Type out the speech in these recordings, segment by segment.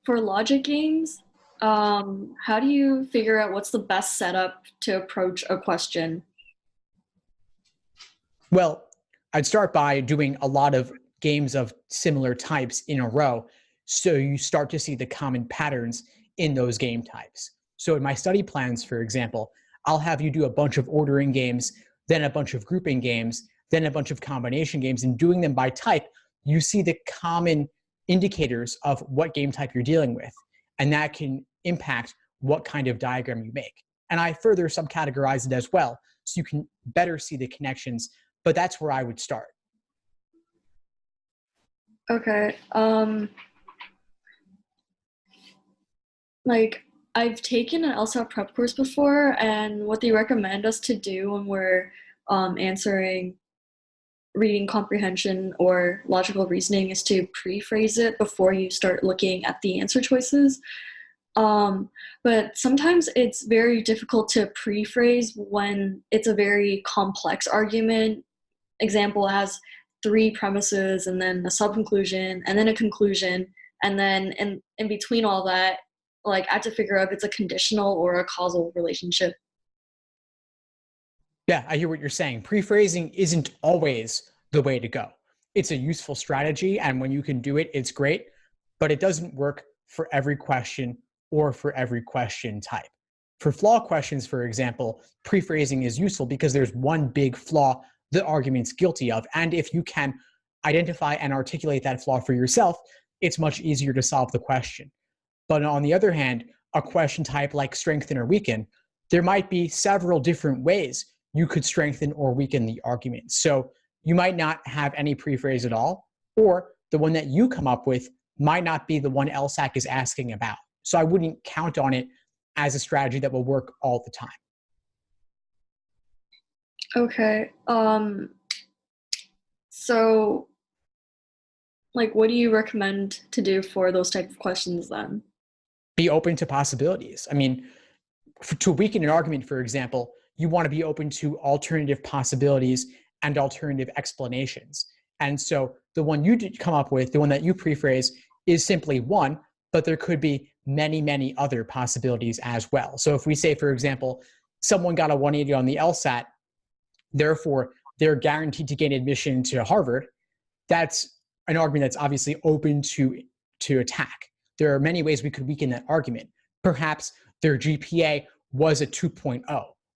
For logic games, how do you figure out what's the best setup to approach a question? Well, I'd start by doing a lot of games of similar types in a row, so you start to see the common patterns in those game types. So in my study plans, for example, I'll have you do a bunch of ordering games, then a bunch of grouping games, then a bunch of combination games, and doing them by type, you see the common indicators of what game type you're dealing with, and that can impact what kind of diagram you make. And I further subcategorize it as well, so you can better see the connections, but that's where I would start. Okay. Like I've taken an LSAT prep course before, and what they recommend us to do when we're answering reading comprehension or logical reasoning is to pre-phrase it before you start looking at the answer choices. But sometimes it's very difficult to pre-phrase when it's a very complex argument. Example has three premises and then a sub-conclusion and then a conclusion. And then in between all that, like I have to figure out if it's a conditional or a causal relationship. Yeah, I hear what you're saying. Pre-phrasing isn't always the way to go. It's a useful strategy, and when you can do it, it's great, but it doesn't work for every question or for every question type. For flaw questions, for example, pre-phrasing is useful because there's one big flaw the argument's guilty of, and if you can identify and articulate that flaw for yourself, it's much easier to solve the question. But on the other hand, a question type like strengthen or weaken, there might be several different ways you could strengthen or weaken the argument. So you might not have any prephrase at all, or the one that you come up with might not be the one LSAC is asking about. So I wouldn't count on it as a strategy that will work all the time. Okay. So like what do you recommend to do for those type of questions then? Be open to possibilities. I mean, to weaken an argument, for example, you want to be open to alternative possibilities and alternative explanations. And so the one you did come up with, the one that you prephrase, is simply one, but there could be many, many other possibilities as well. So if we say, for example, someone got a 180 on the LSAT, therefore they're guaranteed to gain admission to Harvard, that's an argument that's obviously open to attack. There are many ways we could weaken that argument. Perhaps their GPA was a 2.0,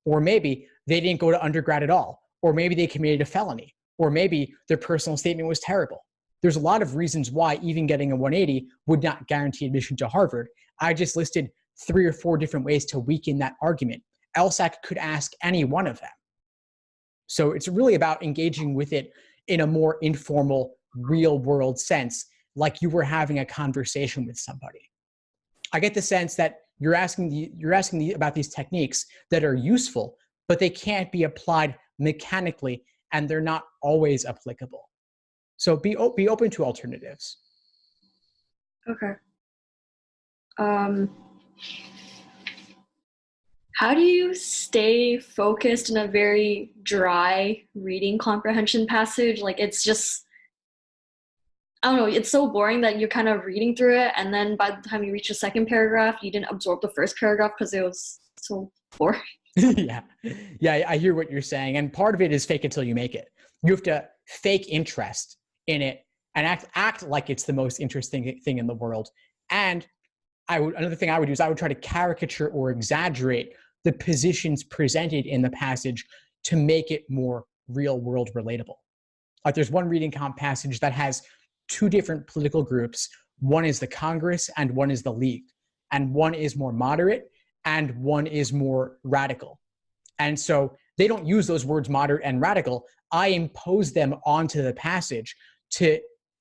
or maybe they didn't go to undergrad at all, or maybe they committed a felony, or maybe their personal statement was terrible. There's a lot of reasons why even getting a 180 would not guarantee admission to Harvard. I just listed 3 or 4 different ways to weaken that argument. LSAC could ask any one of them. So it's really about engaging with it in a more informal, real world sense, like you were having a conversation with somebody. I get the sense that you're asking about these techniques that are useful, but they can't be applied mechanically, and they're not always applicable. So be open to alternatives. Okay. How do you stay focused in a very dry reading comprehension passage? Like it's just, I don't know, it's so boring that you're kind of reading through it, and then by the time you reach the second paragraph, you didn't absorb the first paragraph because it was so boring. Yeah, I hear what you're saying, and part of it is fake it till you make it. You have to fake interest in it and act like it's the most interesting thing in the world. And another thing I would do is I would try to caricature or exaggerate the positions presented in the passage to make it more real world relatable. Like there's one reading comp passage that has 2 different political groups. One is the Congress and one is the League. And one is more moderate and one is more radical. And so they don't use those words moderate and radical. I impose them onto the passage to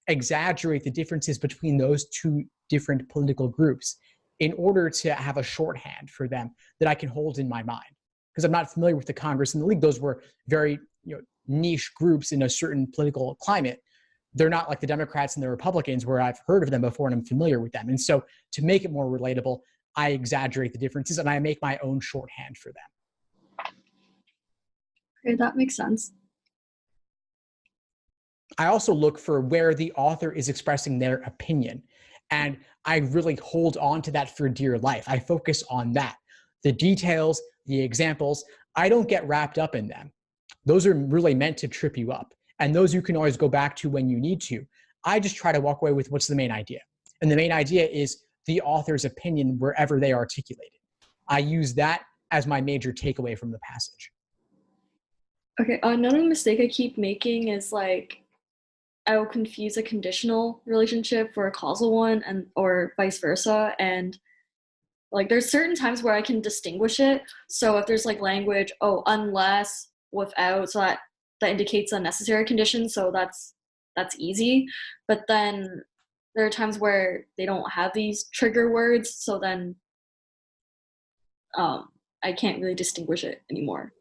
exaggerate the differences between those 2 different political groups in order to have a shorthand for them that I can hold in my mind. Because I'm not familiar with the Congress and the League. Those were very niche groups in a certain political climate. They're not like the Democrats and the Republicans where I've heard of them before and I'm familiar with them. And so to make it more relatable, I exaggerate the differences and I make my own shorthand for them. Okay, that makes sense. I also look for where the author is expressing their opinion. And I really hold on to that for dear life. I focus on that. The details, the examples, I don't get wrapped up in them. Those are really meant to trip you up. And those you can always go back to when you need to. I just try to walk away with what's the main idea. And the main idea is the author's opinion wherever they articulate it. I use that as my major takeaway from the passage. Okay, another mistake I keep making is like I will confuse a conditional relationship for a causal one and or vice versa. And like there's certain times where I can distinguish it. So if there's like language, oh, unless, without, so that indicates a necessary condition, so that's easy. But then there are times where they don't have these trigger words, so then I can't really distinguish it anymore.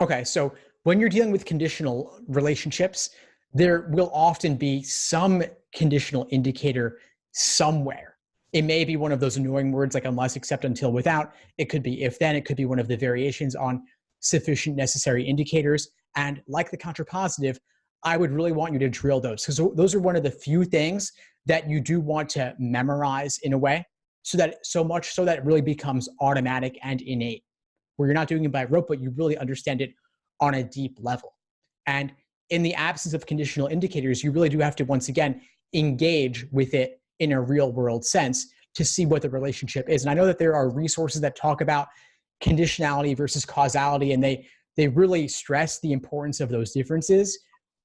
Okay, so when you're dealing with conditional relationships, there will often be some conditional indicator somewhere. It may be one of those annoying words like unless, except, until, without. It could be if then. It could be one of the variations on sufficient necessary indicators. And like the contrapositive, I would really want you to drill those, because those are one of the few things that you do want to memorize in a way, so much so that it really becomes automatic and innate, where you're not doing it by rote, but you really understand it on a deep level. And in the absence of conditional indicators, you really do have to, once again, engage with it in a real world sense to see what the relationship is. And I know that there are resources that talk about conditionality versus causality, and they really stress the importance of those differences.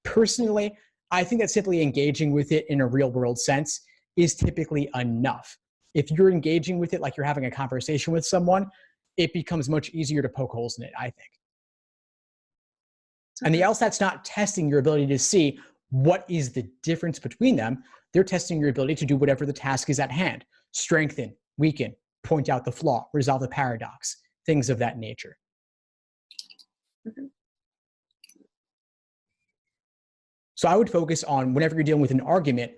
Personally, I think that simply engaging with it in a real world sense is typically enough. If you're engaging with it like you're having a conversation with someone, it becomes much easier to poke holes in it, I think. And the LSAT's not testing your ability to see what is the difference between them. They're testing your ability to do whatever the task is at hand. Strengthen, weaken, point out the flaw, resolve the paradox, things of that nature. Okay. So I would focus on, whenever you're dealing with an argument,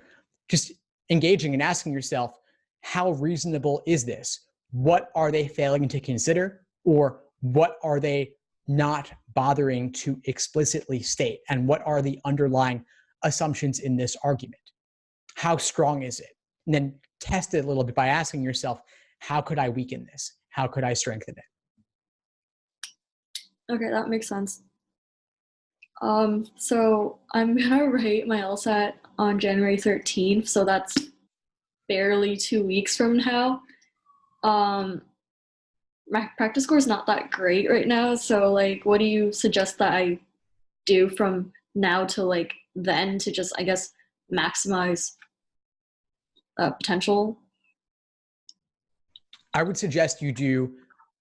just engaging and asking yourself, how reasonable is this? What are they failing to consider? Or what are they not bothering to explicitly state? And what are the underlying assumptions in this argument? How strong is it? And then test it a little bit by asking yourself, how could I weaken this? How could I strengthen it? Okay, that makes sense. So I'm gonna write my LSAT on January 13th, so that's barely 2 weeks from now. My practice score is not that great right now, so like, what do you suggest that I do from now to like then to just, I guess, maximize potential? I would suggest you do,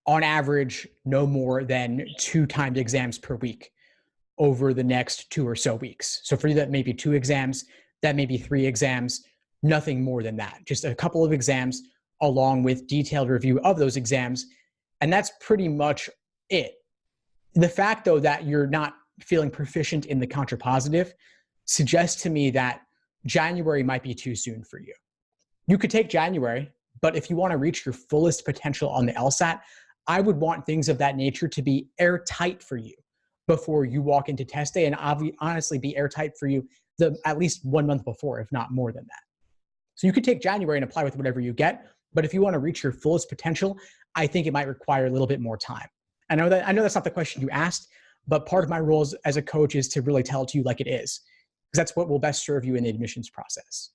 on average, no more than 2 timed exams per week over the next 2 or so weeks. So for you, that may be 2 exams, that may be 3 exams, nothing more than that. Just a couple of exams along with detailed review of those exams. And that's pretty much it. The fact, though, that you're not feeling proficient in the contrapositive suggests to me that January might be too soon for you. You could take January, but if you want to reach your fullest potential on the LSAT, I would want things of that nature to be airtight for you before you walk into test day, and honestly be airtight for you at least 1 month before, if not more than that. So you could take January and apply with whatever you get, but if you want to reach your fullest potential, I think it might require a little bit more time. I know that's not the question you asked, but part of my role as a coach is to really tell it to you like it is, because that's what will best serve you in the admissions process.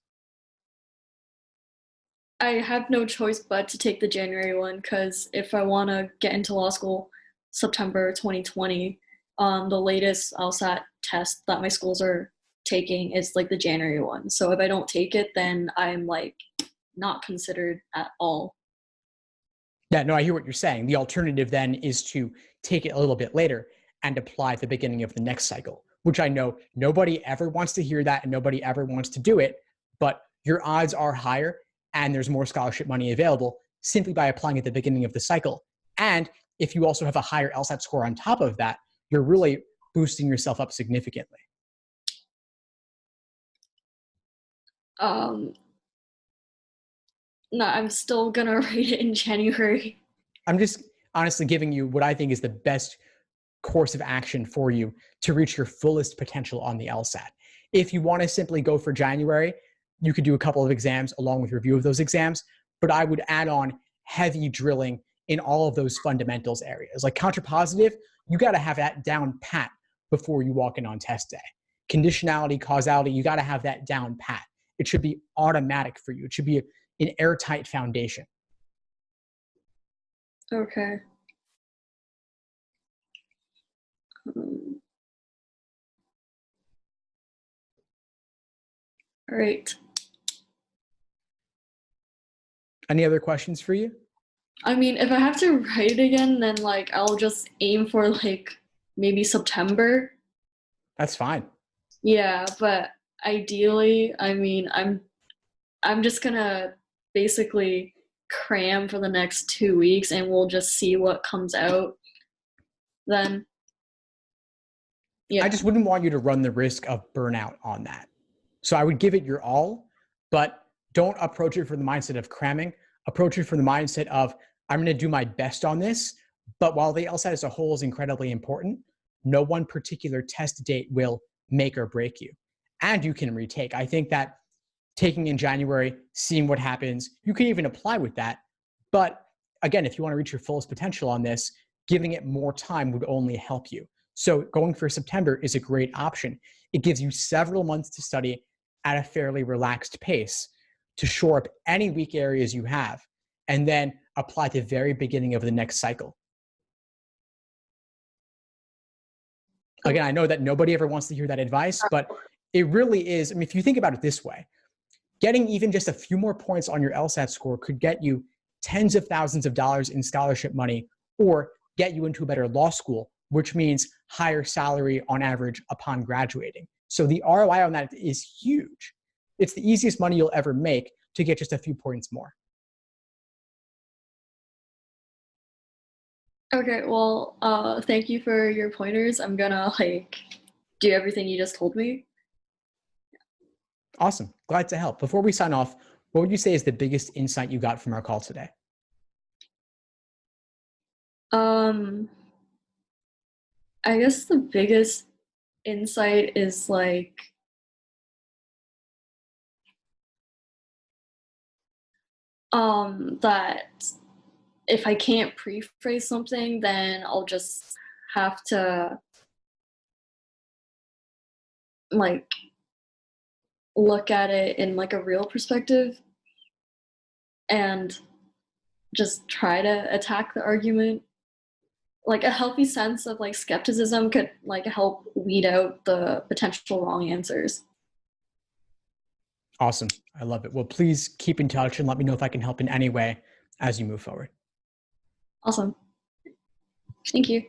I have no choice but to take the January one, because if I want to get into law school September 2020, the latest LSAT test that my schools are taking is like the January one. So if I don't take it, then I'm like not considered at all. Yeah, no, I hear what you're saying. The alternative then is to take it a little bit later and apply at the beginning of the next cycle, which I know nobody ever wants to hear that and nobody ever wants to do it, but your odds are higher and there's more scholarship money available simply by applying at the beginning of the cycle. And if you also have a higher LSAT score on top of that, you're really boosting yourself up significantly. No, I'm still gonna write it in January. I'm just honestly giving you what I think is the best course of action for you to reach your fullest potential on the LSAT. If you want to simply go for January, you could do a couple of exams along with review of those exams, but I would add on heavy drilling in all of those fundamentals areas. Like contrapositive, you got to have that down pat before you walk in on test day. Conditionality, causality, you got to have that down pat. It should be automatic for you. It should be an airtight foundation. Okay. All right. Any other questions for you? I mean, if I have to write it again, then like I'll just aim for like maybe September. That's fine. Yeah, but ideally, I mean, I'm just gonna basically cram for the next 2 weeks and we'll just see what comes out then. Yeah. I just wouldn't want you to run the risk of burnout on that. So I would give it your all, but don't approach it from the mindset of cramming. Approach it from the mindset of, I'm going to do my best on this, but while the LSAT as a whole is incredibly important, no one particular test date will make or break you. And you can retake. I think that taking in January, seeing what happens, you can even apply with that. But again, if you want to reach your fullest potential on this, giving it more time would only help you. So going for September is a great option. It gives you several months to study at a fairly relaxed pace to shore up any weak areas you have, and then apply at the very beginning of the next cycle. Again, I know that nobody ever wants to hear that advice, but it really is. I mean, if you think about it this way, getting even just a few more points on your LSAT score could get you tens of thousands of dollars in scholarship money or get you into a better law school, which means higher salary on average upon graduating. So the ROI on that is huge. It's the easiest money you'll ever make to get just a few points more. Okay, well, thank you for your pointers. I'm gonna like do everything you just told me. Awesome. Glad to help. Before we sign off, what would you say is the biggest insight you got from our call today? I guess the biggest insight is like that if I can't pre-phrase something, then I'll just have to like look at it in like a real perspective and just try to attack the argument. Like a healthy sense of like skepticism could like help weed out the potential wrong answers. Awesome. I love it. Well, please keep in touch and let me know if I can help in any way as you move forward. Awesome. Thank you.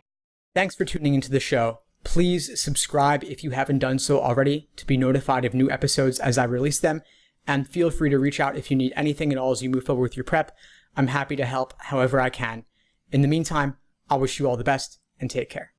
Thanks for tuning into the show. Please subscribe if you haven't done so already to be notified of new episodes as I release them. And feel free to reach out if you need anything at all as you move forward with your prep. I'm happy to help however I can. In the meantime, I'll wish you all the best and take care.